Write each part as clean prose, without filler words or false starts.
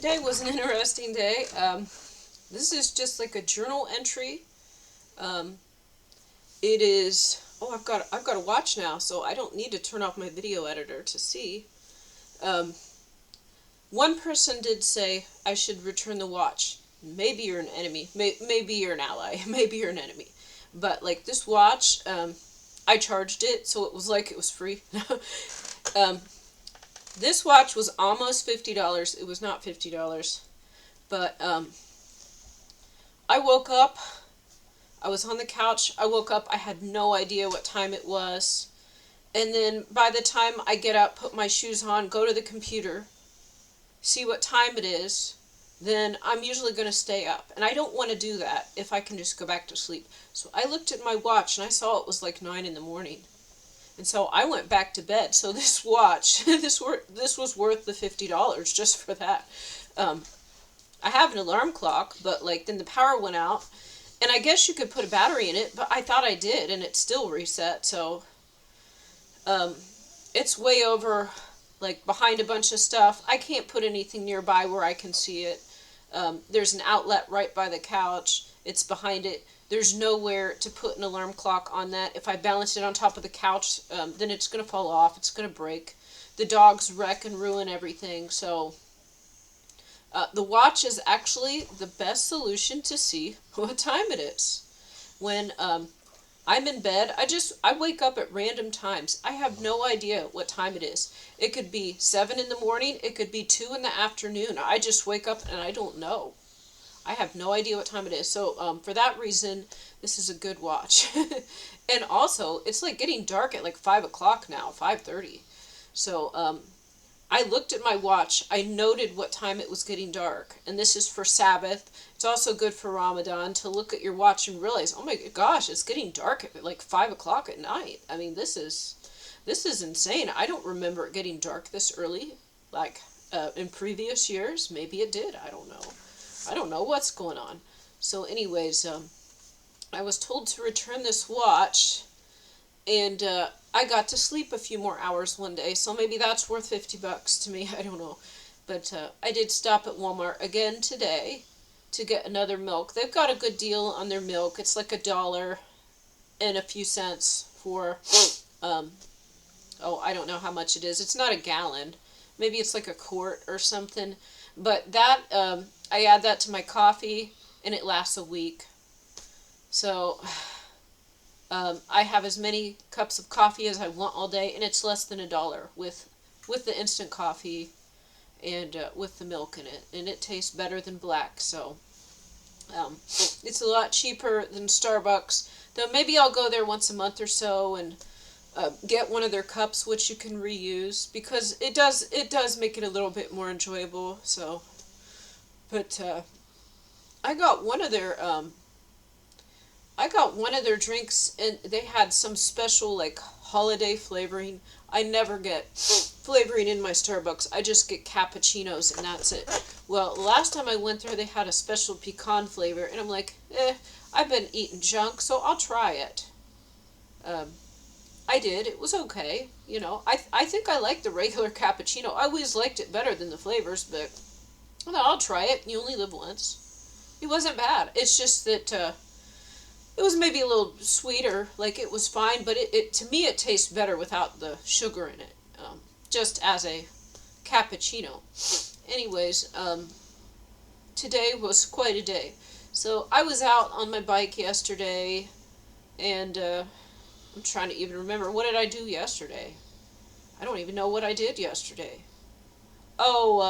Today was an interesting day. This is just like a journal entry. Um, it is. Oh, I've got a watch now, so I don't need to turn off my video editor to see. Um, One person did say I should return the watch. Maybe you're an enemy. Maybe you're an ally. Maybe you're an enemy. But like this watch, I charged it, so it was like it was free. um, this watch was almost $50. It was not $50, but I woke up. I was on the couch. I woke up. I had no idea what time it was. And then by the time I get up, put my shoes on, go to the computer, see what time it is, then I'm usually going to stay up. And I don't want to do that if I can just go back to sleep. So I looked at my watch and I saw it was like 9 in the morning. And so I went back to bed. So this watch, this was worth the $50 just for that. Um, I have an alarm clock, but like then the power went out. And I guess you could put a battery in it, but I thought I did, and it still reset. So um, it's way over, like behind a bunch of stuff. I can't put anything nearby where I can see it. There's an outlet right by the couch. It's behind it. There's nowhere to put an alarm clock on that. If I balance it on top of the couch, then it's going to fall off. It's going to break. The dogs wreck and ruin everything. So the watch is actually the best solution to see what time it is. When I'm in bed, I wake up at random times. I have no idea what time it is. It could be 7 in the morning. It could be 2 in the afternoon. I just wake up and I don't know. I have no idea what time it is. So for that reason, this is a good watch. And also, it's like getting dark at like 5 o'clock now, 5:30. So I looked at my watch. I noted what time it was getting dark. And this is for Sabbath. It's also good for Ramadan to look at your watch and realize, oh my gosh, it's getting dark at like 5 o'clock at night. I mean, this is insane. I don't remember it getting dark this early. Like in previous years. Maybe it did. I don't know. I don't know what's going on. So anyways, I was told to return this watch. And I got to sleep a few more hours one day, so maybe that's worth $50 to me. I don't know. But I did stop at Walmart again today to get another milk. They've got a good deal on their milk. It's like $1 and a few cents for, I don't know how much it is. It's not a gallon. Maybe it's like a quart or something. But that, I add that to my coffee, and it lasts a week. So I have as many cups of coffee as I want all day, and it's less than $1 with the instant coffee and with the milk in it, and it tastes better than black. So it's a lot cheaper than Starbucks. Though maybe I'll go there once a month or so and get one of their cups, which you can reuse, because it does make it a little bit more enjoyable. So, but I got one of their drinks, and they had some special like holiday flavoring. I never get flavoring in my Starbucks. I just get cappuccinos and that's it. Well, last time I went there, they had a special pecan flavor, and I'm like, I've been eating junk, so I'll try it. I did. It was okay. I think I like the regular cappuccino. I always liked it better than the flavors, but I'll try it. You only live once. It wasn't bad. It's just that it was maybe a little sweeter, like it was fine, but it to me it tastes better without the sugar in it, just as a cappuccino. Anyways, today was quite a day. So I was out on my bike yesterday, and I'm trying to even remember, what did I do yesterday? I don't even know what I did yesterday. Oh,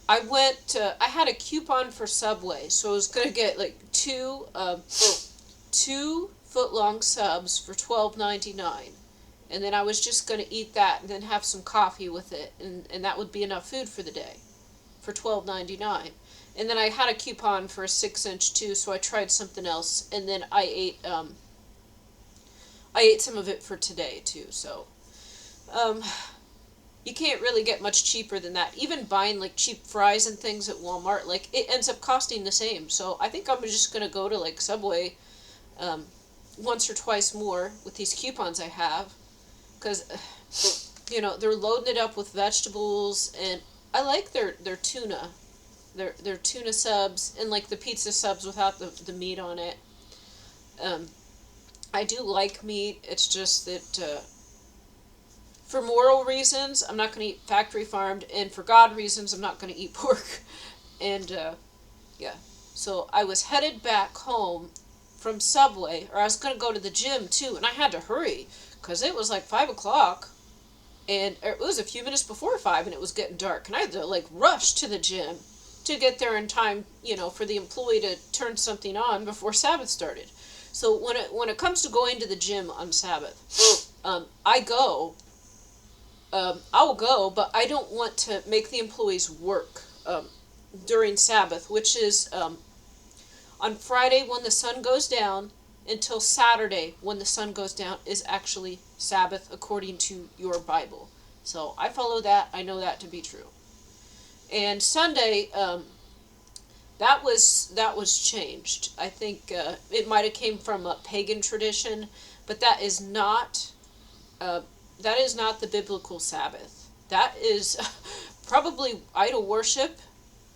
I had a coupon for Subway, so I was going to get like two 2-foot-long subs for $12.99. And then I was just going to eat that and then have some coffee with it, and that would be enough food for the day for $12.99. And then I had a coupon for a 6-inch too, so I tried something else, and then I ate some of it for today too. So you can't really get much cheaper than that. Even buying like cheap fries and things at Walmart, like it ends up costing the same. So I think I'm just gonna go to like Subway once or twice more with these coupons I have, because they're loading it up with vegetables, and I like their tuna, their tuna subs, and like the pizza subs without the meat on it. Um, I do like meat. It's just that for moral reasons, I'm not going to eat factory farmed, and for God reasons, I'm not going to eat pork. And yeah, so I was headed back home from Subway, or I was going to go to the gym too, and I had to hurry because it was like 5 o'clock, and it was a few minutes before 5, and it was getting dark, and I had to like rush to the gym to get there in time, for the employee to turn something on before Sabbath started. So when it comes to going to the gym on Sabbath, I go. I will go, but I don't want to make the employees work during Sabbath, which is on Friday when the sun goes down until Saturday when the sun goes down is actually Sabbath according to your Bible. So I follow that. I know that to be true. And Sunday, that was changed. I think it might have came from a pagan tradition, but uh, that is not the biblical Sabbath. That is probably idol worship,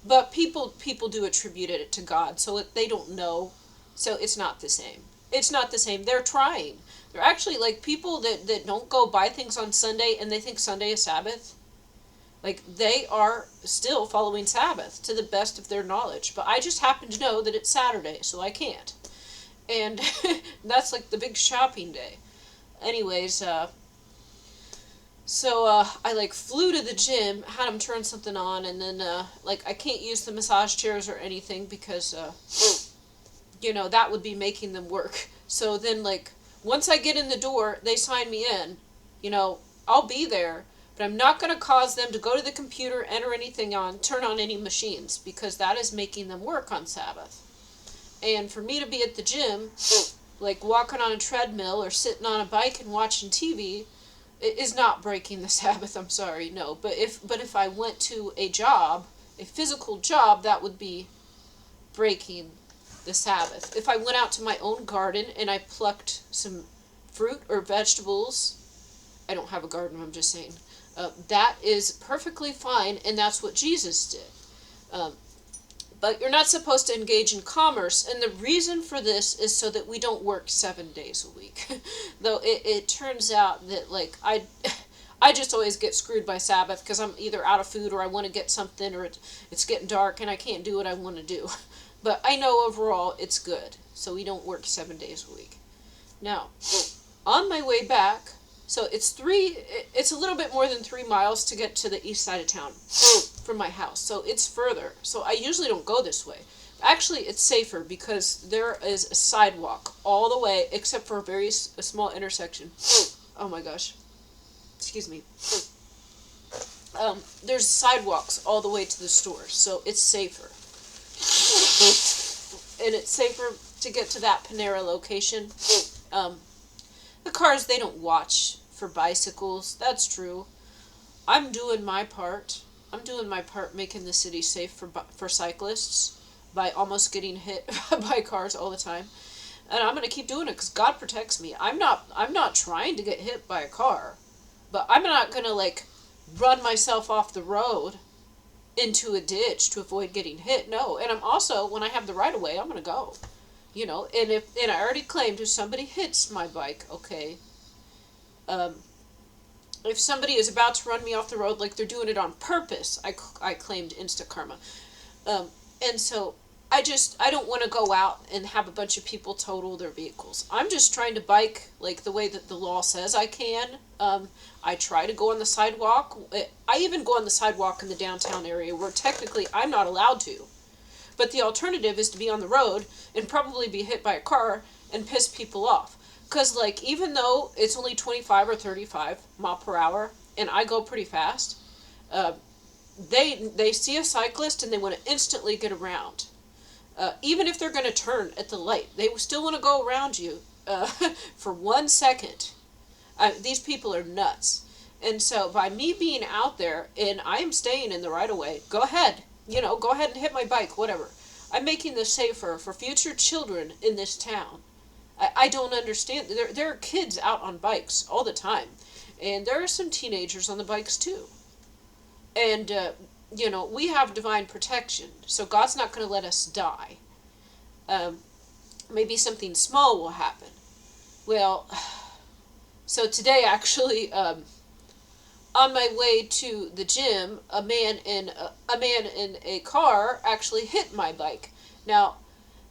but people do attribute it to God, so they don't know. So it's not the same. It's not the same. They're trying. They're actually like people that don't go buy things on Sunday and they think Sunday is Sabbath. Like they are still following Sabbath to the best of their knowledge. But I just happen to know that it's Saturday, so I can't. And that's like the big shopping day. Anyways, so I like flew to the gym, had him turn something on, and then like I can't use the massage chairs or anything because that would be making them work. So then like once I get in the door, they sign me in. I'll be there, but I'm not going to cause them to go to the computer, enter anything on, turn on any machines because that is making them work on Sabbath. And for me to be at the gym, like walking on a treadmill or sitting on a bike and watching TV, it is not breaking the Sabbath. I'm sorry, no. But if I went to a job, a physical job, that would be breaking the Sabbath. If I went out to my own garden and I plucked some fruit or vegetables, I don't have a garden, I'm just saying, that is perfectly fine, and that's what Jesus did. But you're not supposed to engage in commerce, and the reason for this is so that we don't work 7 days a week. Though it turns out that, like, I just always get screwed by Sabbath because I'm either out of food or I want to get something or it's getting dark and I can't do what I want to do. But I know overall it's good, so we don't work 7 days a week. Now, on my way back, so it's a little bit more than 3 miles to get to the east side of town from my house. So it's further. So I usually don't go this way. Actually, it's safer because there is a sidewalk all the way, except for a small intersection. Oh my gosh. Excuse me. There's sidewalks all the way to the store, so it's safer. And it's safer to get to that Panera location. The cars, they don't watch for bicycles. That's true. I'm doing my part. I'm doing my part making the city safe for cyclists by almost getting hit by cars all the time. And I'm going to keep doing it because God protects me. I'm not trying to get hit by a car. But I'm not going to like run myself off the road into a ditch to avoid getting hit. No. And I'm also, when I have the right of way, I'm going to go. And I already claimed if somebody hits my bike, okay, if somebody is about to run me off the road like they're doing it on purpose, I claimed instant karma. And so I don't want to go out and have a bunch of people total their vehicles. I'm just trying to bike like the way that the law says I can. I try to go on the sidewalk. I even go on the sidewalk in the downtown area where technically I'm not allowed to. But the alternative is to be on the road and probably be hit by a car and piss people off. Because, like, even though it's only 25 or 35 mile per hour, and I go pretty fast, they see a cyclist and they want to instantly get around. Even if they're going to turn at the light, they still want to go around you for 1 second. These people are nuts. And so by me being out there and I am staying in the right of way, go ahead. Go ahead and hit my bike, whatever. I'm making this safer for future children in this town. I don't understand. There are kids out on bikes all the time. And there are some teenagers on the bikes too. And we have divine protection, so God's not going to let us die. Um, Maybe something small will happen. Well, so today actually, on my way to the gym, a man in a car actually hit my bike. Now,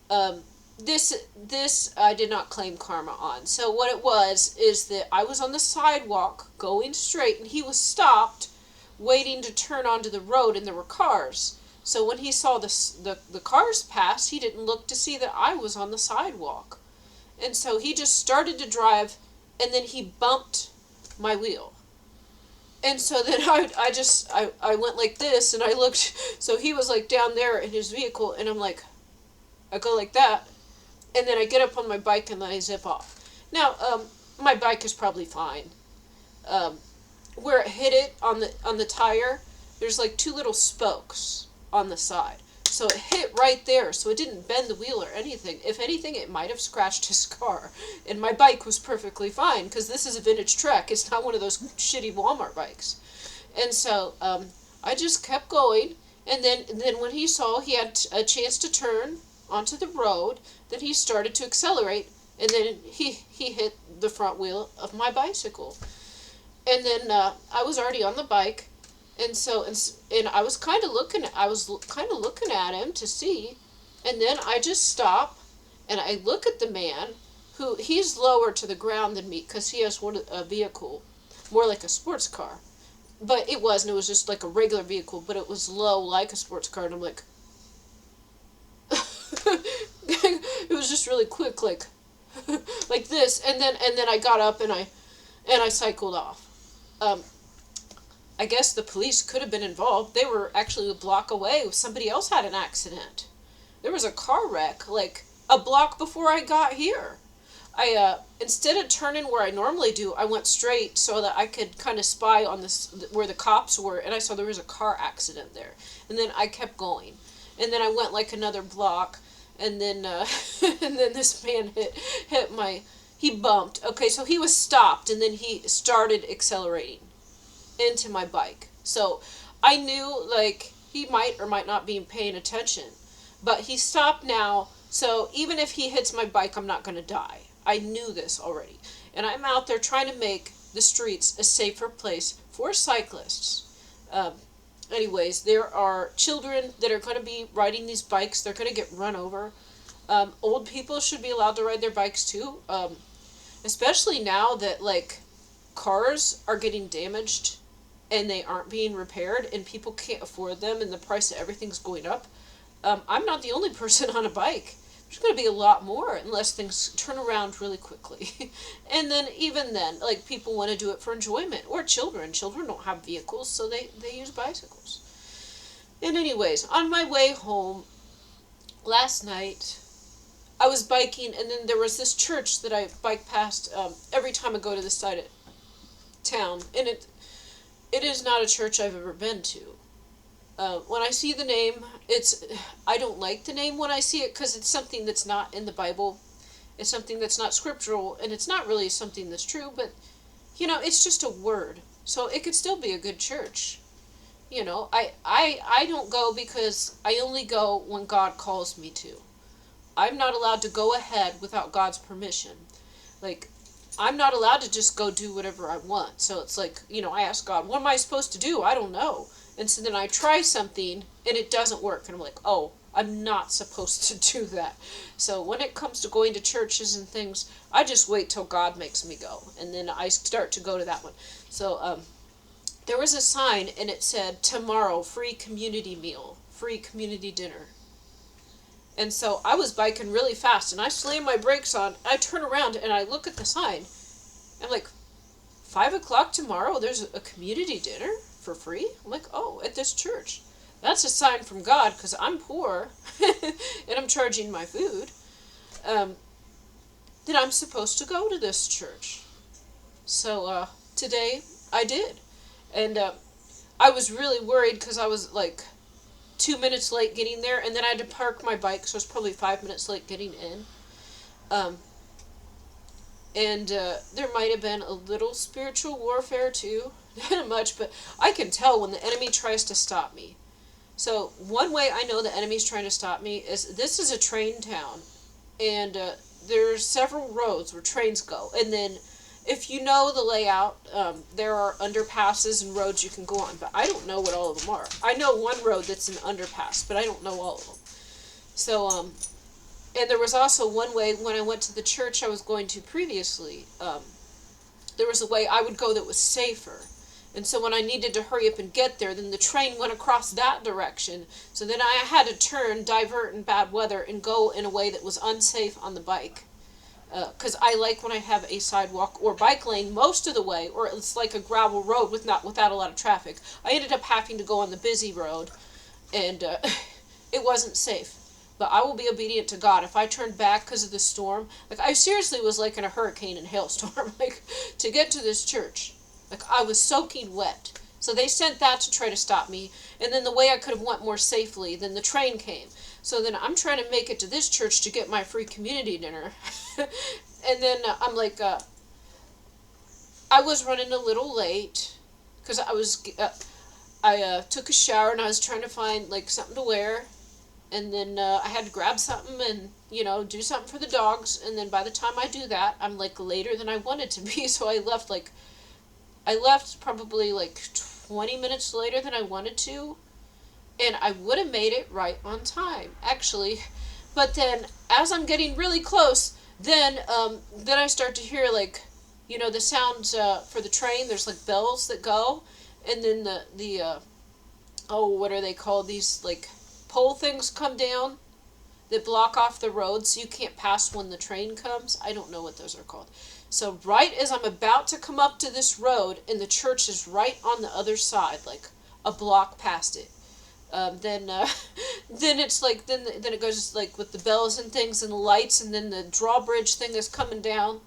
um, this I did not claim karma on. So what it was is that I was on the sidewalk going straight, and he was stopped, waiting to turn onto the road, and there were cars. So when he saw the cars pass, he didn't look to see that I was on the sidewalk, and so he just started to drive, and then he bumped my wheel. And so then I went like this, and I looked, so he was like down there in his vehicle, and I'm like, I go like that, and then I get up on my bike, and then I zip off. Now, my bike is probably fine. Um, where it hit it on the tire, there's like two little spokes on the side. So it hit right there, so it didn't bend the wheel or anything. If anything, it might have scratched his car. And my bike was perfectly fine, because this is a vintage Trek. It's not one of those shitty Walmart bikes. And so I just kept going, and then when he saw he had a chance to turn onto the road, then he started to accelerate, and then he hit the front wheel of my bicycle. And then I was already on the bike, and so and I was kind of looking at him to see, and then I just stop, and I look at the man, who he's lower to the ground than me because he has a vehicle, more like a sports car, but it wasn't. It was just like a regular vehicle, but it was low like a sports car, and I'm like, it was just really quick, like this, and then I got up, and I cycled off. Um, I guess the police could have been involved. They were actually a block away. Somebody else had an accident. There was a car wreck like a block before I got here. I instead of turning where I normally do, I went straight so that I could kind of spy on this where the cops were, and I saw there was a car accident there. And then I kept going, and then I went like another block, and then and then this man hit my. He bumped. Okay, so he was stopped, and then he started accelerating into my bike. So I knew like he might or might not be paying attention, but he stopped now. So even if he hits my bike, I'm not going to die. I knew this already. And I'm out there trying to make the streets a safer place for cyclists. Anyways, there are children that are going to be riding these bikes. They're going to get run over. Old people should be allowed to ride their bikes too. Especially now that like cars are getting damaged and they aren't being repaired, and people can't afford them, and the price of everything's going up. I'm not the only person on a bike. There's going to be a lot more unless things turn around really quickly. And then even then, like, people want to do it for enjoyment. Or children. Children don't have vehicles, so they use bicycles. And anyways, on my way home last night, I was biking, and then there was this church that I bike past every time I go to this side of town. And it is not a church I've ever been to. When I see the name, I don't like the name when I see it, because it's something that's not in the Bible. It's something that's not scriptural, and it's not really something that's true, but, it's just a word. So it could still be a good church. I don't go because I only go when God calls me to. I'm not allowed to go ahead without God's permission. Like, I'm not allowed to just go do whatever I want. So it's like, I ask God, what am I supposed to do? I don't know. And so then I try something, and it doesn't work. And I'm like, oh, I'm not supposed to do that. So when it comes to going to churches and things, I just wait till God makes me go. And then I start to go to that one. So there was a sign, and it said, tomorrow, free community meal, free community dinner. And so I was biking really fast, and I slammed my brakes on. I turn around, and I look at the sign. I'm like, 5 o'clock tomorrow, there's a community dinner for free? I'm like, oh, at this church. That's a sign from God, because I'm poor, and I'm charging my food, that I'm supposed to go to this church. So today, I did. And I was really worried, because I was like 2 minutes late getting there, and then I had to park my bike, so I was probably 5 minutes late getting in. And there might have been a little spiritual warfare too. Not much, but I can tell when the enemy tries to stop me. So one way I know the enemy's trying to stop me is this is a train town, and there's several roads where trains go, and then if you know the layout, there are underpasses and roads you can go on, but I don't know what all of them are. I know one road that's an underpass, but I don't know all of them. So, and there was also one way when I went to the church I was going to previously, there was a way I would go that was safer. And so when I needed to hurry up and get there, then the train went across that direction. So then I had to turn, divert in bad weather, and go in a way that was unsafe on the bike. Because I like when I have a sidewalk or bike lane most of the way, or it's like a gravel road without a lot of traffic. I ended up having to go on the busy road, and it wasn't safe. But I will be obedient to God. If I turned back because of the storm, like I seriously was like in a hurricane and hailstorm, like to get to this church. Like I was soaking wet. So they sent that to try to stop me. And then the way I could have went more safely, then the train came. So then I'm trying to make it to this church to get my free community dinner. And then I'm like, I was running a little late because I took a shower and I was trying to find like something to wear. And then I had to grab something and, do something for the dogs. And then by the time I do that, I'm like later than I wanted to be. So I left probably like 20 minutes later than I wanted to. And I would have made it right on time, actually. But then as I'm getting really close, then I start to hear like, the sounds for the train. There's like bells that go. And then the what are they called? These like pole things come down that block off the road so you can't pass when the train comes. I don't know what those are called. So right as I'm about to come up to this road and the church is right on the other side, like a block past it, then it's like then it goes like with the bells and things and the lights, and then the drawbridge thing is coming down,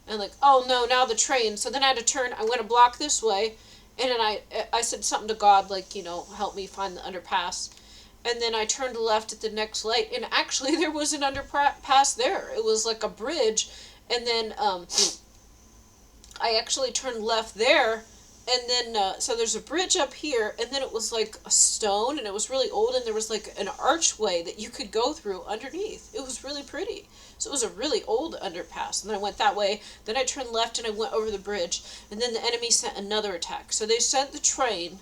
and like, oh no, now the train. So then I had to turn. I went a block this way, and then I said something to God like, help me find the underpass. And then I turned left at the next light, and actually there was an underpass there. It was like a bridge, and then I actually turned left there, and then so there's a bridge up here, and then it was like a stone, and it was really old, and there was like an archway that you could go through underneath. It was really pretty. So it was a really old underpass, and then I went that way. Then I turned left, and I went over the bridge, and then the enemy sent another attack. So they sent the train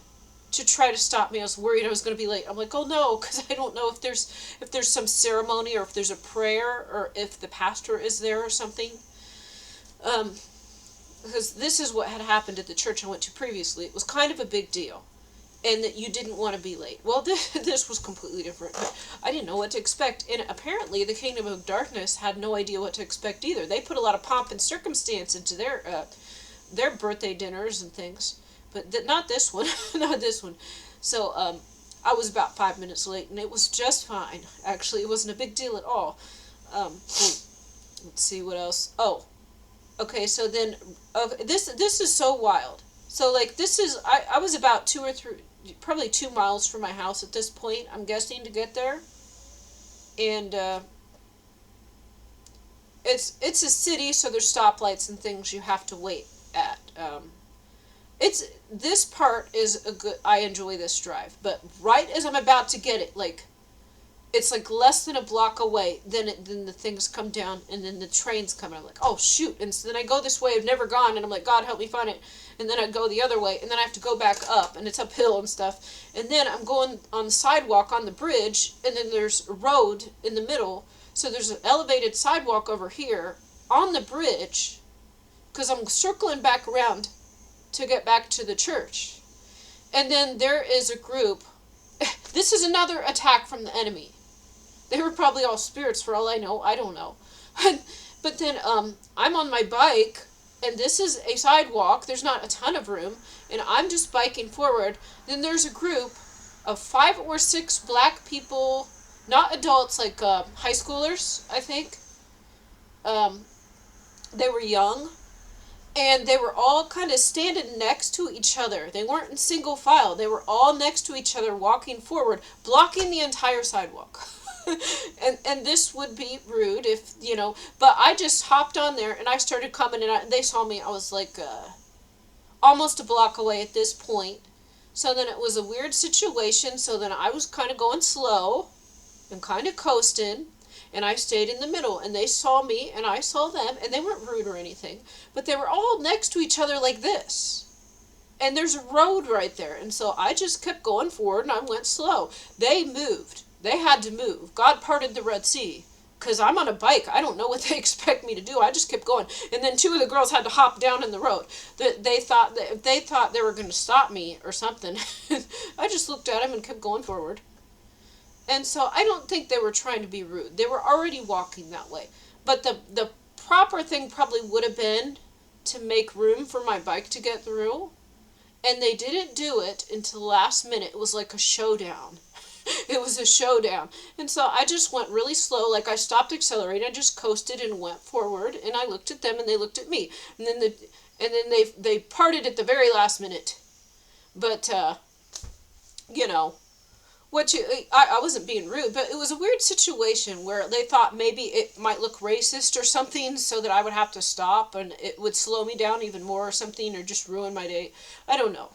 to try to stop me. I was worried I was going to be late. I'm like, oh no, because I don't know if there's some ceremony or if there's a prayer or if the pastor is there or something. Because this is what had happened at the church I went to previously. It was kind of a big deal, and that you didn't want to be late. Well, this was completely different. But I didn't know what to expect, and apparently the Kingdom of Darkness had no idea what to expect either. They put a lot of pomp and circumstance into their birthday dinners and things. But not this one. Not this one. So, I was about 5 minutes late, and it was just fine. Actually, it wasn't a big deal at all. Let's see what else. Oh, okay, so then, this is so wild. So, like, I was about 2 or 3, probably 2 miles from my house at this point, I'm guessing, to get there. And, it's a city, so there's stoplights and things you have to wait at. This part is I enjoy this drive, but right as I'm about to get it, like, it's like less than a block away, then the things come down, and then the trains come, and I'm like, oh shoot, and so then I go this way I've never gone, and I'm like, God help me find it, and then I go the other way, and then I have to go back up, and it's uphill and stuff, and then I'm going on the sidewalk on the bridge, and then there's a road in the middle, so there's an elevated sidewalk over here on the bridge, because I'm circling back around to get back to the church. And then there is a group. This is another attack from the enemy. They were probably all spirits for all I know. I don't know. But then I'm on my bike, and this is a sidewalk. There's not a ton of room, and I'm just biking forward. Then there's a group of 5 or 6 black people, not adults, like high schoolers, I think. They were young. And they were all kind of standing next to each other. They weren't in single file. They were all next to each other walking forward, blocking the entire sidewalk. and this would be rude if, but I just hopped on there and I started coming, and they saw me. I was like almost a block away at this point. So then it was a weird situation. So then I was kind of going slow and kind of coasting, and I stayed in the middle, and they saw me and I saw them, and they weren't rude or anything, but they were all next to each other like this. And there's a road right there, and so I just kept going forward and I went slow. They moved. They had to move. God parted the Red Sea. Because I'm on a bike. I don't know what they expect me to do. I just kept going. And then two of the girls had to hop down in the road. They thought they were going to stop me or something. I just looked at them and kept going forward. And so I don't think they were trying to be rude. They were already walking that way. But the proper thing probably would have been to make room for my bike to get through. And they didn't do it until the last minute. It was like a showdown. It was a showdown. And so I just went really slow. Like I stopped accelerating. I just coasted and went forward. And I looked at them and they looked at me. And then they parted at the very last minute. But, you know, I wasn't being rude, but it was a weird situation where they thought maybe it might look racist or something, so that I would have to stop and it would slow me down even more or something, or just ruin my day. I don't know.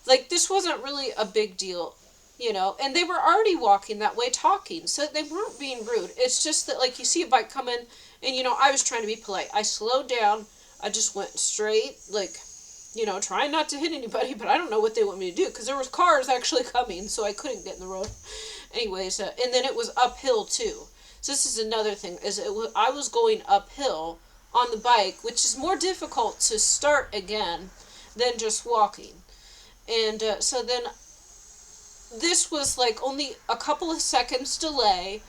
Like, this wasn't really a big deal, and they were already walking that way talking, so they weren't being rude. It's just that, like, you see a bike coming, and, I was trying to be polite. I slowed down. I just went straight, like, trying not to hit anybody, but I don't know what they want me to do, because there was cars actually coming, so I couldn't get in the road. Anyways, and then it was uphill, too. So this is another thing, I was going uphill on the bike, which is more difficult to start again than just walking. And so then this was like only a couple of seconds delay.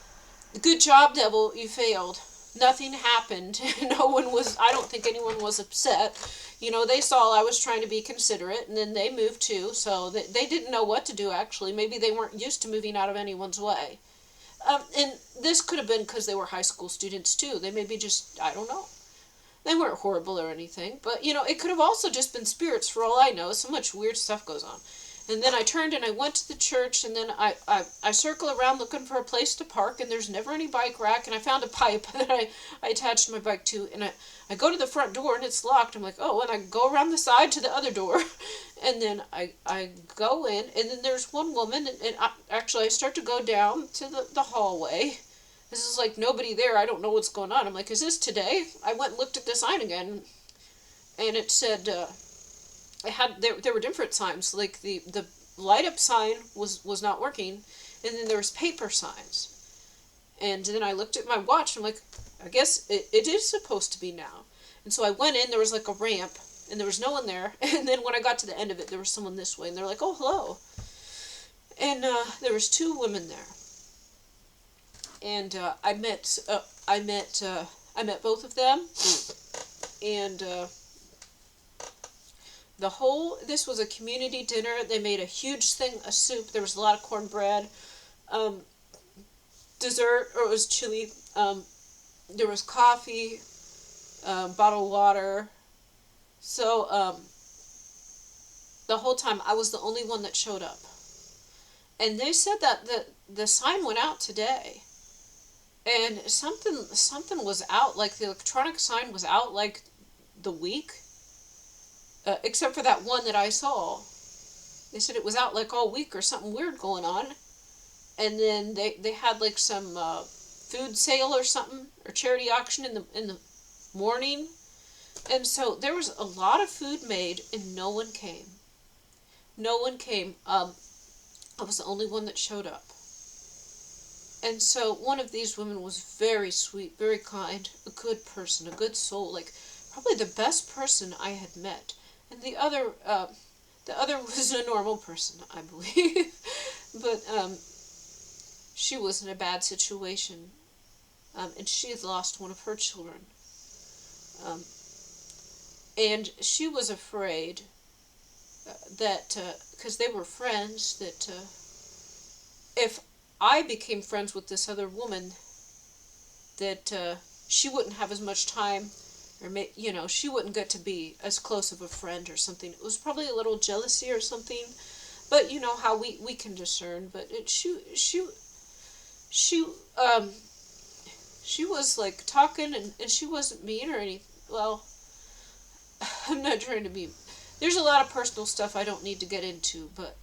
Good job, Devil, you failed. Nothing happened. I don't think anyone was upset. They saw I was trying to be considerate, and then they moved too, so they didn't know what to do, actually. Maybe they weren't used to moving out of anyone's way. And this could have been because they were high school students too. They maybe just, I don't know. They weren't horrible or anything, but, it could have also just been spirits for all I know. So much weird stuff goes on. And then I turned and I went to the church, and then I circle around looking for a place to park, and there's never any bike rack, and I found a pipe that I attached my bike to, and I go to the front door, and it's locked. I'm like, oh, and I go around the side to the other door, and then I go in, and then there's one woman, and I start to go down to the hallway. This is like nobody there. I don't know what's going on. I'm like, is this today? I went and looked at the sign again, and it said, there were different signs. Like the light up sign was not working, and then there was paper signs. And then I looked at my watch, and I'm like, I guess it is supposed to be now. And so I went in, there was like a ramp, and there was no one there. And then when I got to the end of it, there was someone this way, and they're like, oh, hello. And there was two women there. And I met both of them, and this was a community dinner. They made a huge thing of soup. There was a lot of cornbread, dessert, or it was chili. There was coffee, bottled water. So the whole time I was the only one that showed up. And they said that the sign went out today. And something was out, like the electronic sign was out like the week, except for that one that I saw. They said it was out like all week or something weird going on. And then they had like some food sale or something, or charity auction in the morning. And so there was a lot of food made, and no one came. No one came. I was the only one that showed up. And so one of these women was very sweet, very kind, a good person, a good soul, like probably the best person I had met. And the other was a normal person, I believe. But she was in a bad situation, and she had lost one of her children. And she was afraid that, because they were friends, that if I became friends with this other woman, that she wouldn't have as much time, or she wouldn't get to be as close of a friend or something. It was probably a little jealousy or something, but you know how we can discern. But she was like talking, and she wasn't mean or anything. Well, I'm not trying to be. There's a lot of personal stuff I don't need to get into, but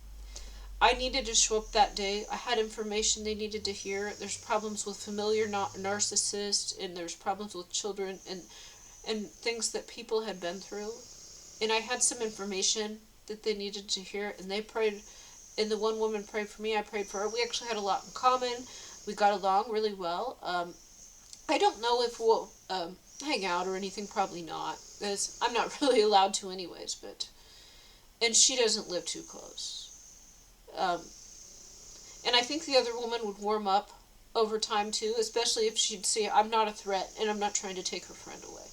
I needed to show up that day. I had information they needed to hear. There's problems with familiar narcissists, and there's problems with children, and things that people had been through. And I had some information that they needed to hear, and they prayed. And the one woman prayed for me. I prayed for her. We actually had a lot in common. We got along really well. I don't know if we'll hang out or anything. Probably not, because I'm not really allowed to anyways. And she doesn't live too close. And I think the other woman would warm up over time too, especially if she'd see I'm not a threat and I'm not trying to take her friend away.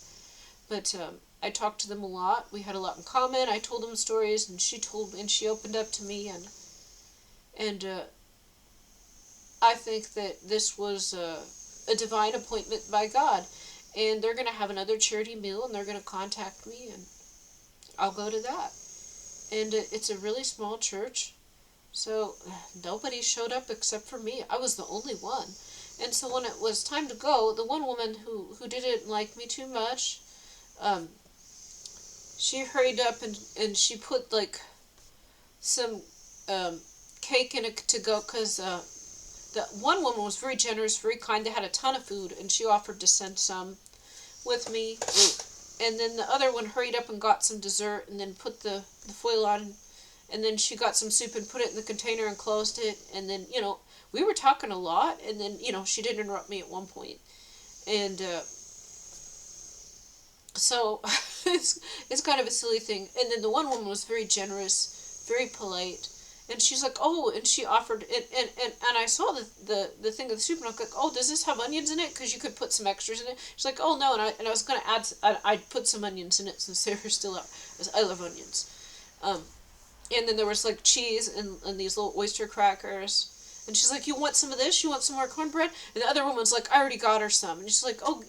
But I talked to them a lot. We had a lot in common. I told them stories, and she opened up to me, and I think that this was a divine appointment by God. And they're going to have another charity meal, and they're going to contact me, and I'll go to that. And it's a really small church, so nobody showed up except for me. I was the only one. And so when it was time to go, the one woman who didn't like me too much, she hurried up and she put like some cake in it to go, because the one woman was very generous, very kind. They had a ton of food, and she offered to send some with me. And then the other one hurried up and got some dessert, and then put the foil on, and then she got some soup and put it in the container and closed it. And then, we were talking a lot, and then, she did interrupt me at one point. And so it's kind of a silly thing. And then the one woman was very generous, very polite. And she's like, oh, and she offered it, and I saw the thing of the soup, and I was like, oh, does this have onions in it? Because you could put some extras in it. She's like, oh, no, and I was going to add, I'd put some onions in it since they were still out, because I love onions. And then there was, like, cheese and these little oyster crackers. And she's like, you want some of this? You want some more cornbread? And the other woman's like, I already got her some. And she's like, oh,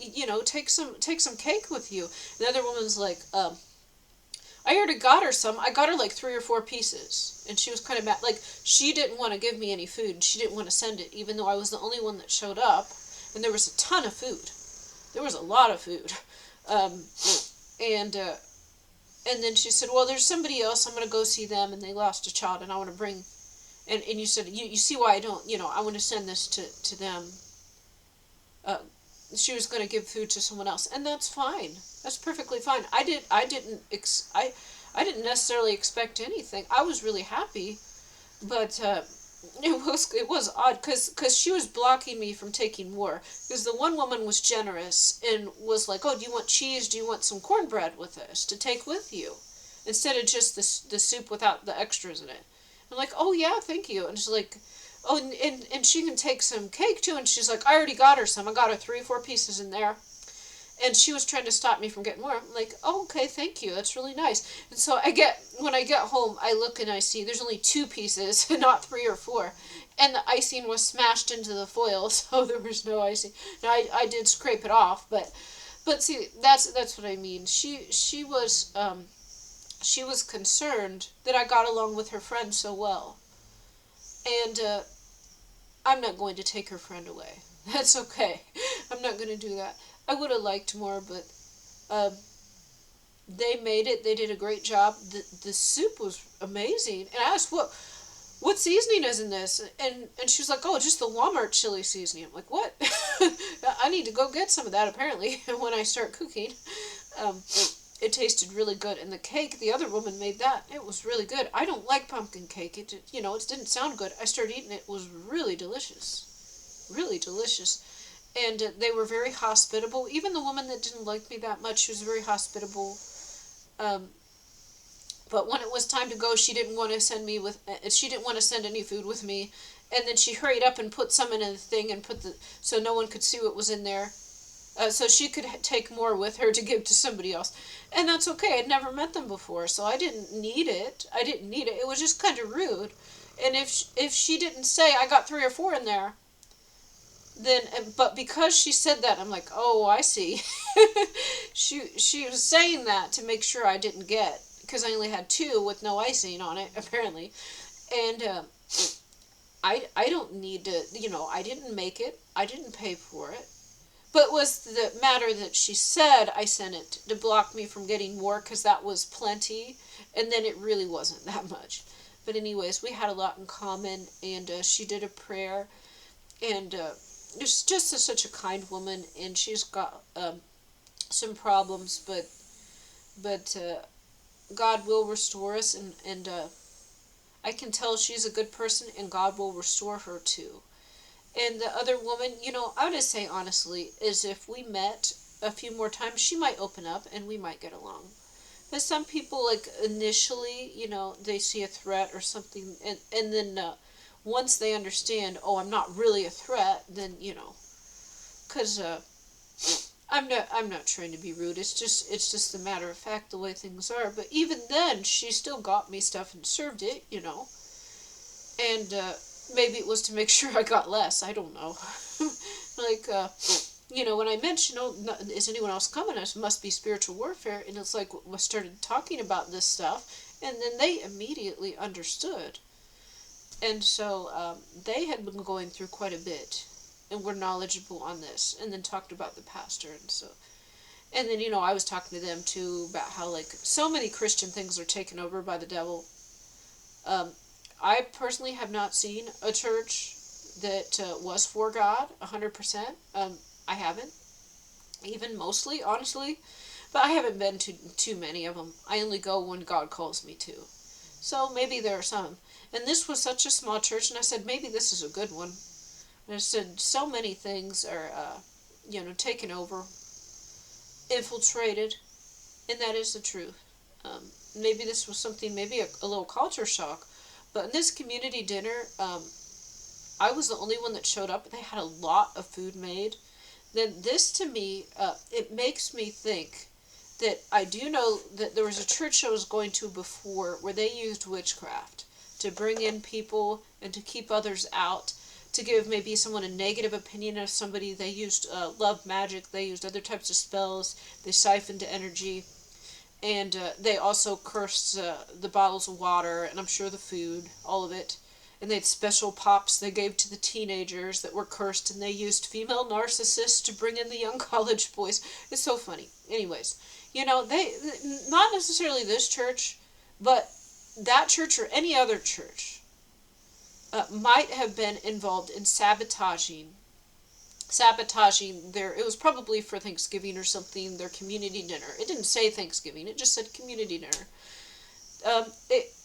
take some cake with you. And the other woman's like, I already got her some. I got her like 3 or 4 pieces. And she was kind of mad. Like, she didn't want to give me any food. She didn't want to send it, even though I was the only one that showed up. And there was a ton of food. There was a lot of food. And then she said, well, there's somebody else. I'm going to go see them, and they lost a child, and I want to bring... And you said, you see why I don't, I want to send this to them. She was going to give food to someone else, and that's fine. That's perfectly fine. I didn't necessarily expect anything. I was really happy, but it was odd because she was blocking me from taking more. Because the one woman was generous and was like, oh, do you want cheese? Do you want some cornbread with this to take with you, instead of just the soup without the extras in it? I'm like, oh yeah, thank you. And she's like, oh, and she can take some cake too. And she's like, I already got her some. I got her 3 or 4 pieces in there. And she was trying to stop me from getting more. I'm like, oh, okay, thank you. That's really nice. And so when I get home, I look and I see there's only 2 pieces, not 3 or 4. And the icing was smashed into the foil, so there was no icing. Now, I did scrape it off, but see, that's what I mean. She was concerned that I got along with her friend so well. And I'm not going to take her friend away. That's okay. I'm not going to do that. I would have liked more, but they made it. They did a great job. The soup was amazing. And I asked, what seasoning is in this? And she was like, oh, just the Walmart chili seasoning. I'm like, what? I need to go get some of that, apparently, when I start cooking. It tasted really good. And the cake, the other woman made that. It was really good. I don't like pumpkin cake. It didn't sound good. I started eating it. It was really delicious. Really delicious. And they were very hospitable. Even the woman that didn't like me that much, she was very hospitable. But when it was time to go, she didn't want to send any food with me. And then she hurried up and put some in a thing and so no one could see what was in there. So she could take more with her to give to somebody else. And that's okay. I'd never met them before, so I didn't need it. It was just kind of rude. And if she didn't say, I got 3 or 4 in there, but because she said that, I'm like, oh, I see. She was saying that to make sure I didn't get, because I only had 2 with no icing on it, apparently. And I don't need to, I didn't make it. I didn't pay for it. But it was the matter that she said I sent it to block me from getting more, because that was plenty, and then it really wasn't that much. But anyways, we had a lot in common, and she did a prayer, and it's just such a kind woman, and she's got some problems, but God will restore us, and I can tell she's a good person, and God will restore her too. And the other woman, I would just say honestly, is if we met a few more times, she might open up and we might get along. But some people, like, initially, they see a threat or something, and then once they understand, oh, I'm not really a threat, then, because I'm not trying to be rude. It's just a matter of fact the way things are. But even then, she still got me stuff and served it, and maybe it was to make sure I got less. I don't know. Like, when I mentioned, oh, is anyone else coming? It must be spiritual warfare. And it's like, we started talking about this stuff, and then they immediately understood. And so they had been going through quite a bit, and were knowledgeable on this, and then talked about the pastor. And then, I was talking to them too about how, like, so many Christian things are taken over by the devil. I personally have not seen a church that was for God 100%. I haven't, even mostly, honestly. But I haven't been to too many of them. I only go when God calls me to. So maybe there are some. And this was such a small church, and I said, maybe this is a good one. And I said, so many things are, taken over, infiltrated, and that is the truth. Maybe this was something, maybe a little culture shock. But in this community dinner, I was the only one that showed up. They had a lot of food made. Then this, to me, it makes me think that I do know that there was a church I was going to before where they used witchcraft to bring in people and to keep others out, to give maybe someone a negative opinion of somebody. They used love magic. They used other types of spells. They siphoned energy. And they also cursed the bottles of water, and I'm sure the food, all of it. And they had special pops they gave to the teenagers that were cursed, and they used female narcissists to bring in the young college boys. It's so funny. Anyways, they, not necessarily this church, but that church or any other church might have been involved in sabotaging their, it was probably for Thanksgiving or something, their community dinner. It didn't say Thanksgiving, it just said community dinner.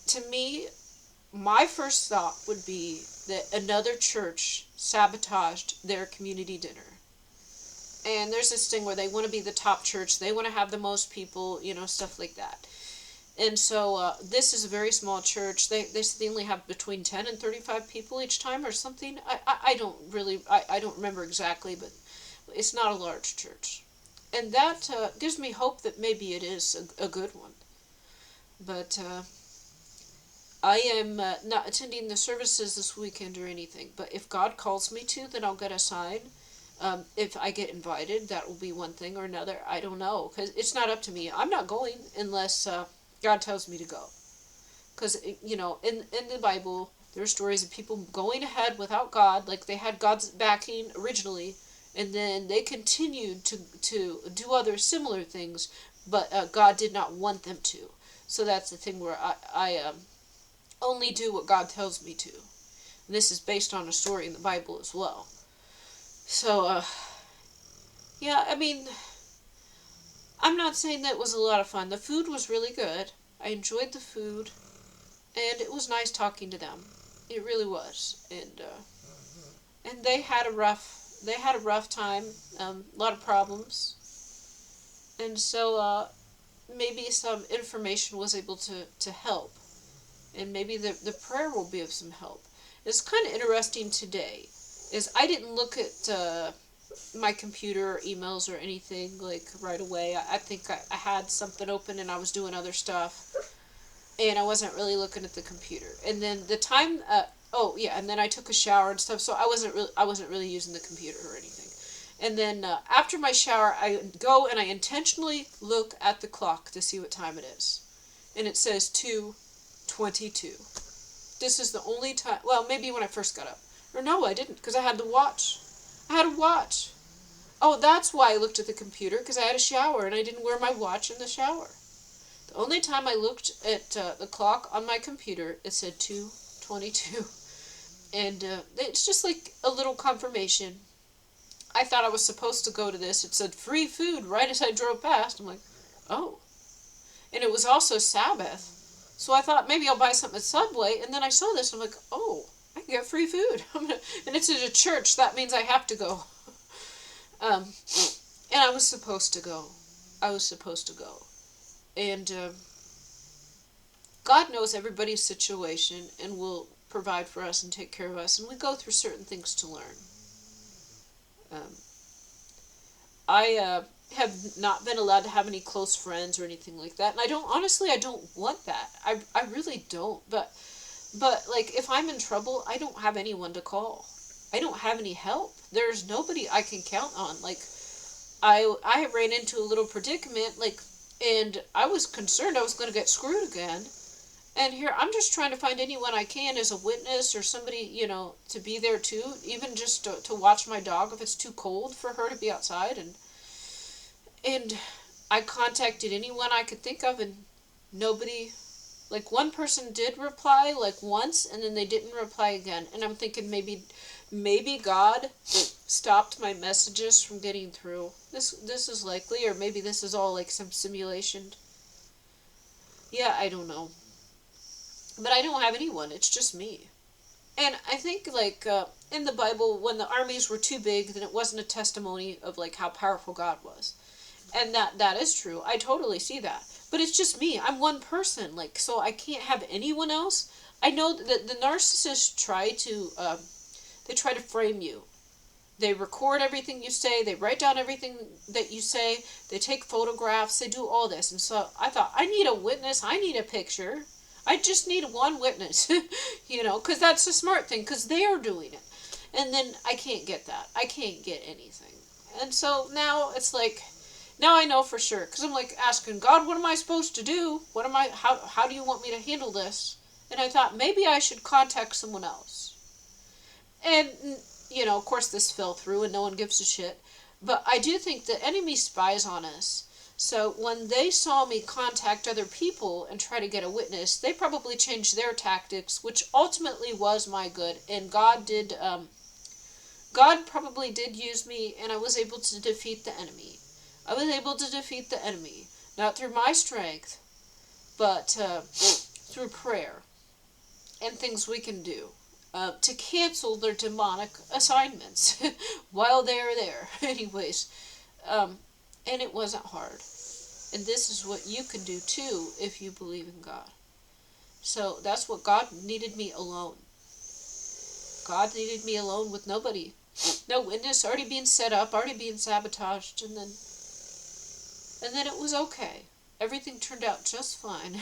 To me, my first thought would be that another church sabotaged their community dinner. And there's this thing where they want to be the top church, they want to have the most people, stuff like that. And so this is a very small church. They only have between 10 and 35 people each time or something. I don't really, I don't remember exactly, but it's not a large church. And that gives me hope that maybe it is a good one. But I am not attending the services this weekend or anything. But if God calls me to, then I'll get a sign. If I get invited, that will be one thing or another. I don't know, because it's not up to me. I'm not going unless God tells me to go. Because, in the Bible, there are stories of people going ahead without God, like they had God's backing originally, and then they continued to do other similar things, but God did not want them to. So that's the thing where I only do what God tells me to. And this is based on a story in the Bible as well. So, yeah, I mean, I'm not saying that it was a lot of fun. The food was really good. I enjoyed the food, and it was nice talking to them. It really was. And they had a rough time, a lot of problems. And so maybe some information was able to help. And maybe the prayer will be of some help. It's kind of interesting today, is I didn't look at my computer or emails or anything like right away. I think I had something open and I was doing other stuff, and I wasn't really looking at the computer. And then the time, and then I took a shower and stuff, so I wasn't really using the computer or anything. And then after my shower, I go and I intentionally look at the clock to see what time it is, and it says 2:22. This is the only time. Well, maybe when I first got up, or no, I didn't, because I had to watch. Oh, that's why I looked at the computer, because I had a shower and I didn't wear my watch in the shower. The only time I looked at the clock on my computer, it said 2:22. And it's just like a little confirmation. I thought I was supposed to go to this. It said free food right as I drove past. I'm like, oh. And it was also Sabbath. So I thought maybe I'll buy something at Subway. And then I saw this. I'm like, oh, I can get free food. And it's at a church. That means I have to go. And I was supposed to go. I was supposed to go. And God knows everybody's situation and will provide for us and take care of us. And we go through certain things to learn. I have not been allowed to have any close friends or anything like that. And I don't want that. I really don't. But like, if I'm in trouble, I don't have anyone to call. I don't have any help. There's nobody I can count on. Like, I ran into a little predicament, like, and I was concerned I was going to get screwed again. And here, I'm just trying to find anyone I can as a witness or somebody, to be there too, even just to watch my dog if it's too cold for her to be outside. And I contacted anyone I could think of, and nobody, like, one person did reply, like, once, and then they didn't reply again. And I'm thinking maybe God stopped my messages from getting through. This is likely, or maybe this is all like some simulation. Yeah, I don't know. But I don't have anyone. It's just me. And I think, like, in the Bible, when the armies were too big, then it wasn't a testimony of, like, how powerful God was. And that is true. I totally see that. But it's just me. I'm one person. Like, so I can't have anyone else. I know that the narcissists try to frame you. They record everything you say. They write down everything that you say. They take photographs. They do all this. And so I thought, I need a witness. I need a picture. I just need one witness, because that's the smart thing, because they are doing it. And then I can't get that. I can't get anything. And so now it's like, now I know for sure, because I'm like asking God, what am I supposed to do? How do you want me to handle this? And I thought maybe I should contact someone else. And, of course this fell through and no one gives a shit. But I do think the enemy spies on us. So when they saw me contact other people and try to get a witness, they probably changed their tactics, which ultimately was my good. And God probably did use me, and I was able to defeat the enemy. I was able to defeat the enemy, not through my strength, but through prayer and things we can do to cancel their demonic assignments while they are there. Anyways, and it wasn't hard. And this is what you can do too if you believe in God. So that's what God needed me alone. God needed me alone with nobody. No witness, already being set up, already being sabotaged, and then it was okay. Everything turned out just fine.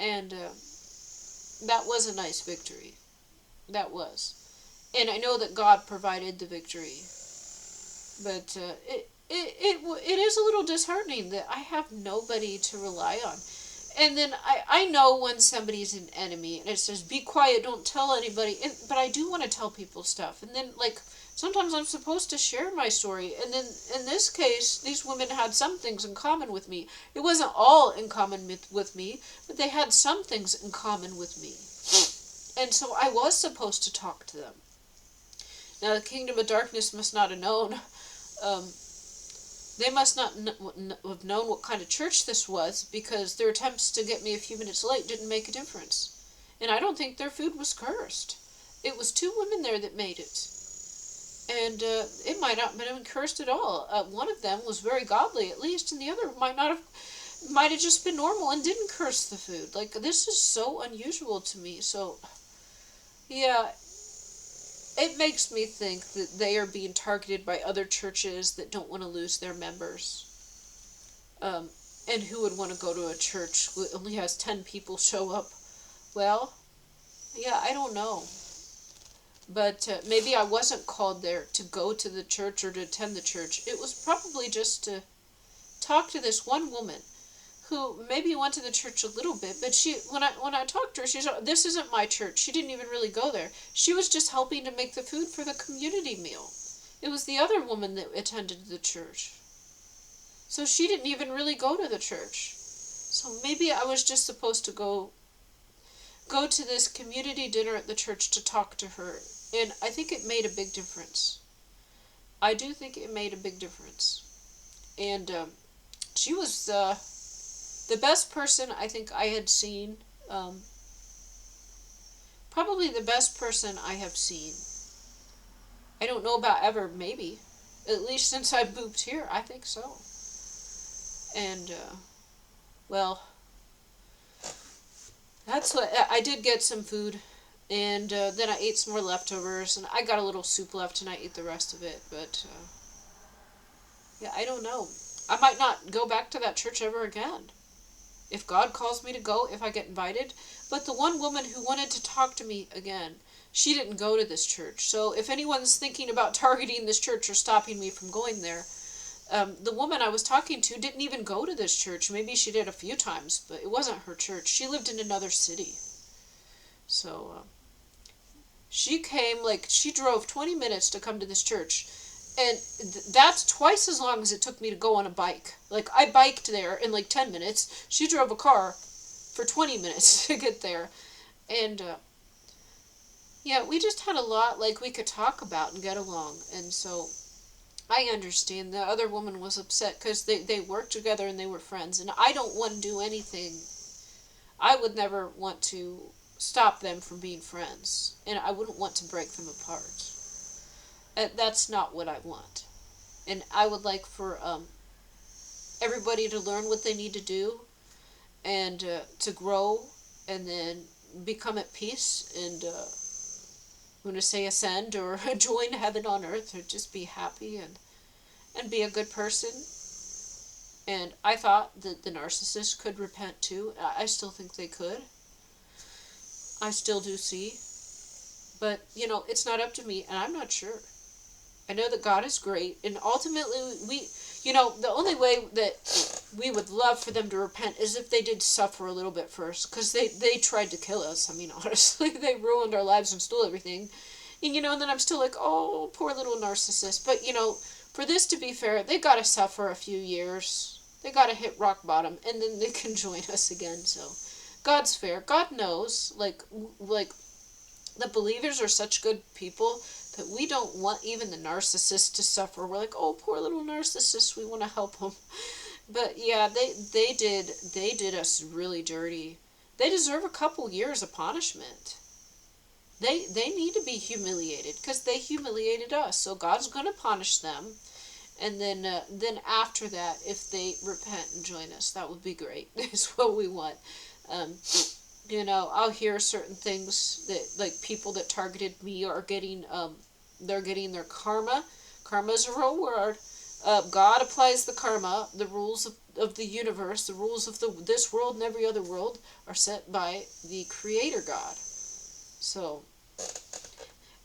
And that was a nice victory. That was. And I know that God provided the victory. But it is a little disheartening that I have nobody to rely on. And then I know when somebody's an enemy and it says, be quiet, don't tell anybody. But I do want to tell people stuff. And then, like, sometimes I'm supposed to share my story. And then in this case, these women had some things in common with me. It wasn't all in common with me, but they had some things in common with me. And so I was supposed to talk to them. Now, the kingdom of darkness must not have known. They must not have known what kind of church this was, because their attempts to get me a few minutes late didn't make a difference. And I don't think their food was cursed. It was 2 women there that made it. And it might not have been cursed at all. One of them was very godly, at least, and the other might have just been normal and didn't curse the food. Like, this is so unusual to me. So, yeah, it makes me think that they are being targeted by other churches that don't want to lose their members. And who would want to go to a church that only has 10 people show up? Well, yeah, I don't know. But maybe I wasn't called there to go to the church or to attend the church. It was probably just to talk to this one woman who maybe went to the church a little bit, but when I talked to her, she said, this isn't my church. She didn't even really go there. She was just helping to make the food for the community meal. It was the other woman that attended the church. So she didn't even really go to the church. So maybe I was just supposed to go to this community dinner at the church to talk to her. And I think it made a big difference. I do think it made a big difference. And she was the best person I think I had seen. Probably the best person I have seen. I don't know about ever, maybe. At least since I moved here, I think so. And, well, that's what I did get some food, and then I ate some more leftovers, and I got a little soup left, and I ate the rest of it. But yeah, I don't know. I might not go back to that church ever again. If God calls me to go, if I get invited. But the one woman who wanted to talk to me again, she didn't go to this church. So if anyone's thinking about targeting this church or stopping me from going there, the woman I was talking to didn't even go to this church. Maybe she did a few times, but it wasn't her church. She lived in another city. So she came, like, she drove 20 minutes to come to this church. And that's twice as long as it took me to go on a bike. Like, I biked there in like 10 minutes. She drove a car for 20 minutes to get there. And, yeah, we just had a lot, like, we could talk about and get along. And so I understand the other woman was upset because they worked together and they were friends. And I don't want to do anything. I would never want to stop them from being friends. And I wouldn't want to break them apart. That's not what I want. And I would like for everybody to learn what they need to do and to grow and then become at peace and I'm going to say ascend or join heaven on earth or just be happy and be a good person. And I thought that the narcissist could repent too. I still think they could. I still do see. But, you know, it's not up to me and I'm not sure. I know that God is great, and ultimately the only way that we would love for them to repent is if they did suffer a little bit first, because they tried to kill us. I mean, honestly, they ruined our lives and stole everything. And, and then I'm still like, oh, poor little narcissist. But, for this to be fair, they got to suffer a few years. They got to hit rock bottom, and then they can join us again, so God's fair. God knows, like, the believers are such good people that we don't want even the narcissist to suffer. We're like, oh, poor little narcissist, we want to help them. But yeah, they did us really dirty. They deserve a couple years of punishment. They need to be humiliated because they humiliated us. So God's going to punish them. And then after that, if they repent and join us, that would be great. Is what we want. I'll hear certain things that, like, people that targeted me are getting, they're getting their karma. Karma is a real word. God applies the karma. The rules of the universe, the rules of this world and every other world are set by the Creator God. So,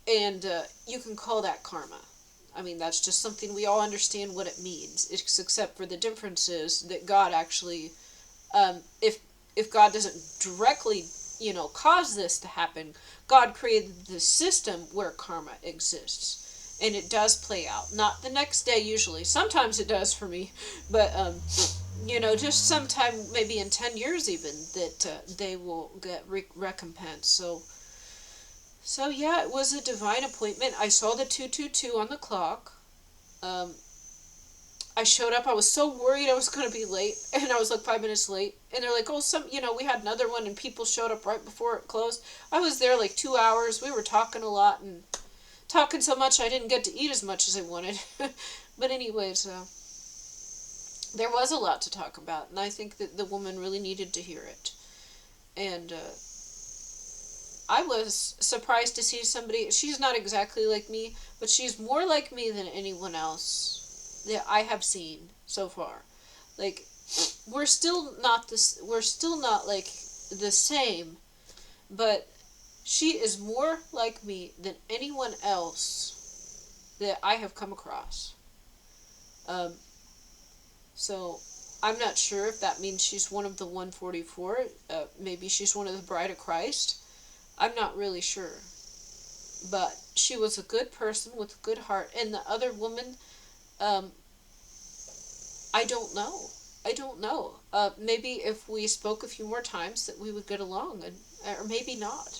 and you can call that karma. I mean, that's just something we all understand what it means, except for the differences that God actually, if God doesn't directly, cause this to happen, God created the system where karma exists. And it does play out. Not the next day, usually. Sometimes it does for me. But, just sometime, maybe in 10 years even, that they will get recompense. So, yeah, it was a divine appointment. I saw the 222 on the clock. I showed up. I was so worried I was going to be late. And I was like 5 minutes late. And they're like, oh, we had another one and people showed up right before it closed. I was there like 2 hours. We were talking a lot and talking so much I didn't get to eat as much as I wanted. But anyways, there was a lot to talk about. And I think that the woman really needed to hear it. And I was surprised to see somebody. She's not exactly like me, but she's more like me than anyone else that I have seen so far. Like, we're still not like the same, but she is more like me than anyone else that I have come across. So I'm not sure if that means she's one of the 144. Maybe she's one of the Bride of Christ. I'm not really sure. But she was a good person with a good heart. And the other woman, I don't know. I don't know. Maybe if we spoke a few more times that we would get along, and or maybe not.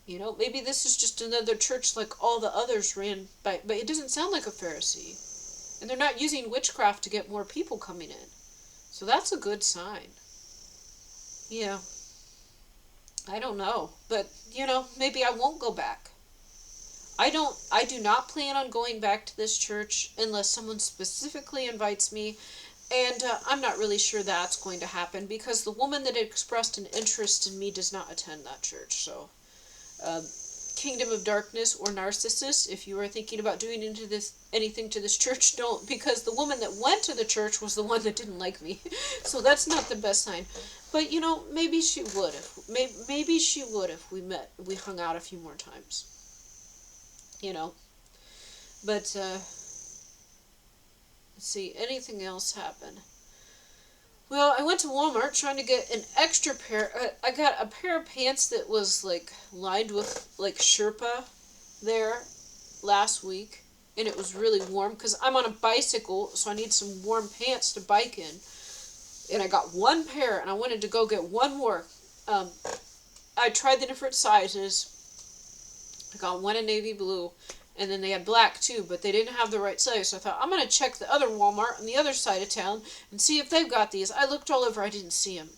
You know, maybe this is just another church like all the others ran by, but it doesn't sound like a Pharisee. And they're not using witchcraft to get more people coming in. So that's a good sign. Yeah, I don't know. But, maybe I won't go back. I do not plan on going back to this church unless someone specifically invites me. And I'm not really sure that's going to happen because the woman that expressed an interest in me does not attend that church. So, um, Kingdom of Darkness or Narcissus, if you are thinking about doing anything to this church, don't, because the woman that went to the church was the one that didn't like me. So that's not the best sign. But maybe she would maybe she would if we hung out a few more times. You know. But let's see, anything else happen? Well, I went to Walmart trying to get an extra pair. I got a pair of pants that was like lined with like Sherpa there last week, and it was really warm because I'm on a bicycle, so I need some warm pants to bike in. And I got one pair, and I wanted to go get one more. I tried the different sizes. I got one in navy blue, and then they had black too, but they didn't have the right size. So I thought, I'm going to check the other Walmart on the other side of town and see if they've got these. I looked all over. I didn't see them.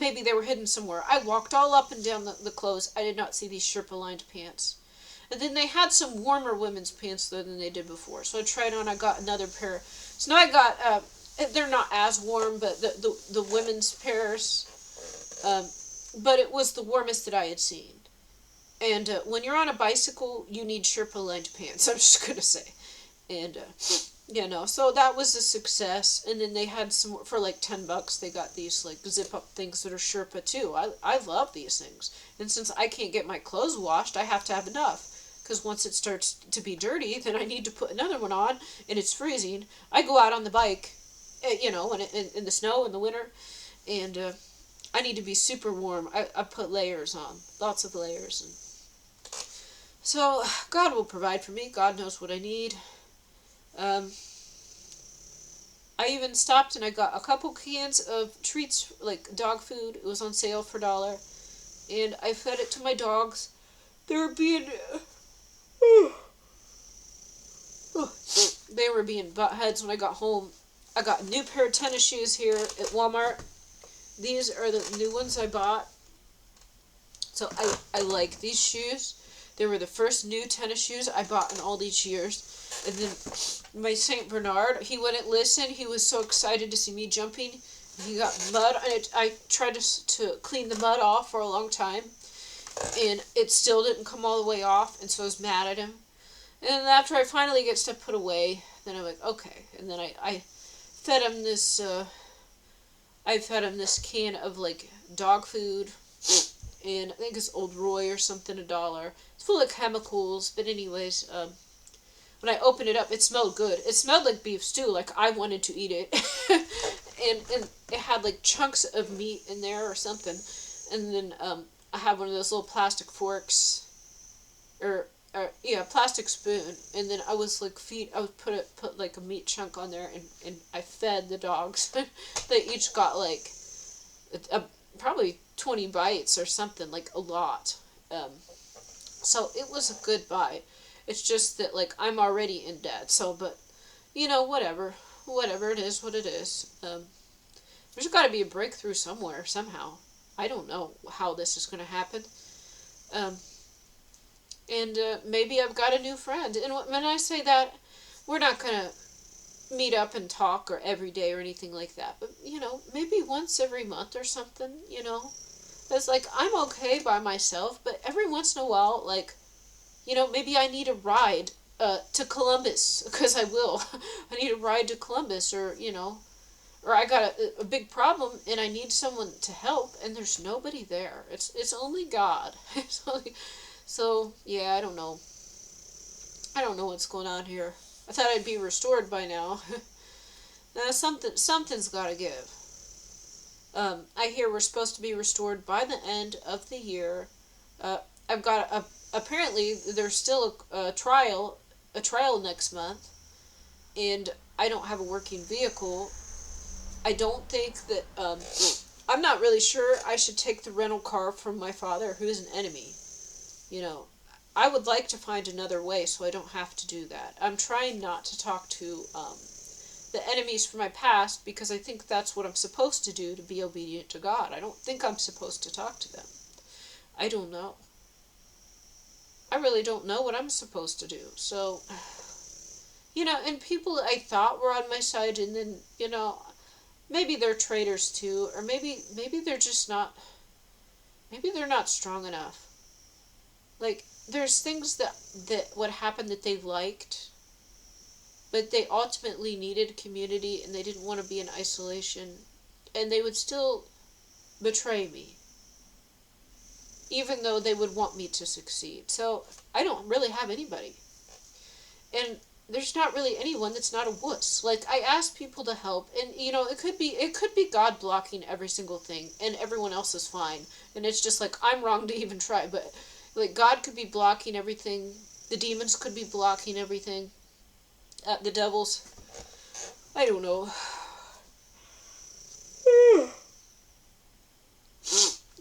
Maybe they were hidden somewhere. I walked all up and down the clothes. I did not see these Sherpa-lined pants. And then they had some warmer women's pants though than they did before. So I tried on. I got another pair. So now I got, they're not as warm, but the women's pairs. But it was the warmest that I had seen. And when you're on a bicycle, you need Sherpa-lined pants, I'm just going to say. And, so that was a success. And then they had some, for like $10, they got these like zip-up things that are Sherpa too. I love these things. And since I can't get my clothes washed, I have to have enough. Because once it starts to be dirty, then I need to put another one on, and it's freezing. I go out on the bike, in the snow in the winter, and I need to be super warm. I put layers on, lots of layers, and so, God will provide for me. God knows what I need. I even stopped and I got a couple cans of treats, like dog food. It was on sale for $1. And I fed it to my dogs. They were being... they were being buttheads when I got home. I got a new pair of tennis shoes here at Walmart. These are the new ones I bought. So I like these shoes. They were the first new tennis shoes I bought in all these years. And then my St. Bernard, he wouldn't listen. He was so excited to see me jumping. He got mud. And I tried to clean the mud off for a long time. And it still didn't come all the way off. And so I was mad at him. And after I finally get stuff put away, then I'm like, okay. And then I fed him this, can of like dog food. And I think it's Old Roy or something, $1. It's full of chemicals, but anyways, when I opened it up, it smelled good. It smelled like beef stew, like I wanted to eat it. and it had like chunks of meat in there or something. And then I had one of those little plastic forks, plastic spoon. And then I was like I would put like a meat chunk on there, and I fed the dogs. They each got like probably 20 bites or something, like a lot. So it was a good buy. It's just that like I'm already in debt. So, but whatever it is, what it is. There's got to be a breakthrough somewhere somehow. I don't know how this is going to happen. And maybe I've got a new friend. And when I say that, we're not going to meet up and talk or every day or anything like that. But, maybe once every month or something, It's like, I'm okay by myself, but every once in a while, like, maybe I need a ride to Columbus, because I will. I need a ride to Columbus, or I got a big problem and I need someone to help, and there's nobody there. It's only God. So, yeah, I don't know. I don't know what's going on here. I thought I'd be restored by now. Now, something's got to give. I hear we're supposed to be restored by the end of the year. I've got apparently there's still a trial next month, and I don't have a working vehicle, I don't think that, I'm not really sure I should take the rental car from my father, who is an enemy. You know, I would like to find another way so I don't have to do that. I'm trying not to talk to, the enemies from my past, because I think that's what I'm supposed to do to be obedient to God. I don't think I'm supposed to talk to them. I don't know. I really don't know what I'm supposed to do. So, and people I thought were on my side, and then, maybe they're traitors too, or maybe they're just not, maybe they're not strong enough. Like, there's things that would happen that they liked, but they ultimately needed community, and they didn't want to be in isolation, and they would still betray me, even though they would want me to succeed. So I don't really have anybody. And there's not really anyone that's not a wuss. Like, I ask people to help, and it could be God blocking every single thing, and everyone else is fine. And it's just like, I'm wrong to even try, but like, God could be blocking everything. The demons could be blocking everything. The devils. I don't know.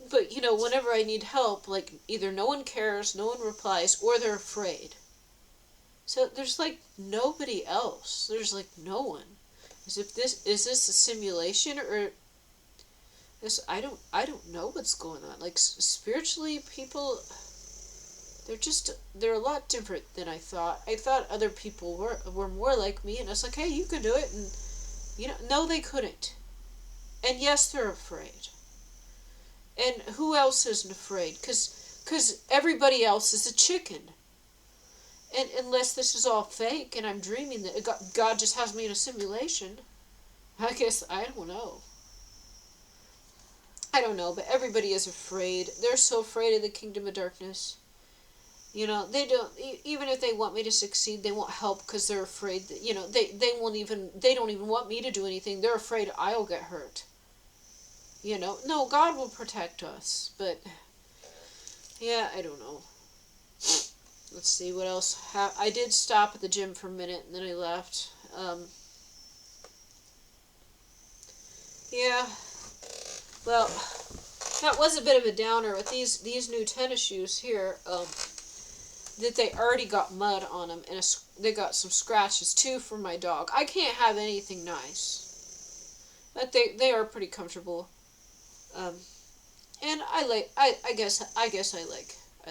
But, whenever I need help, like, either no one cares, no one replies, or they're afraid. So there's, like, nobody else. There's, like, no one. Is this a simulation, or this? I don't know what's going on. Like, spiritually, people, they're a lot different than I thought. I thought other people were more like me, and I was like, hey, you can do it, and, no, they couldn't. And yes, they're afraid. And who else isn't afraid? Because everybody else is a chicken. And unless this is all fake and I'm dreaming that God just has me in a simulation, I guess, I don't know. I don't know, but everybody is afraid. They're so afraid of the kingdom of darkness. They don't, even if they want me to succeed, they won't help because they're afraid that, they don't even want me to do anything. They're afraid I'll get hurt. No, God will protect us, but, yeah, I don't know. Let's see what else. I did stop at the gym for a minute, and then I left. Yeah, well, that was a bit of a downer with these new tennis shoes here, that they already got mud on them, and they got some scratches, too, from my dog. I can't have anything nice, but they are pretty comfortable. And I guess I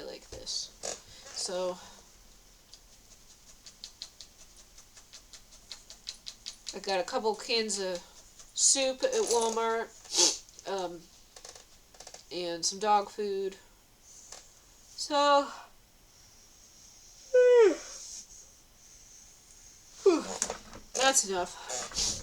like this. So I got a couple cans of soup at Walmart, and some dog food. So that's enough.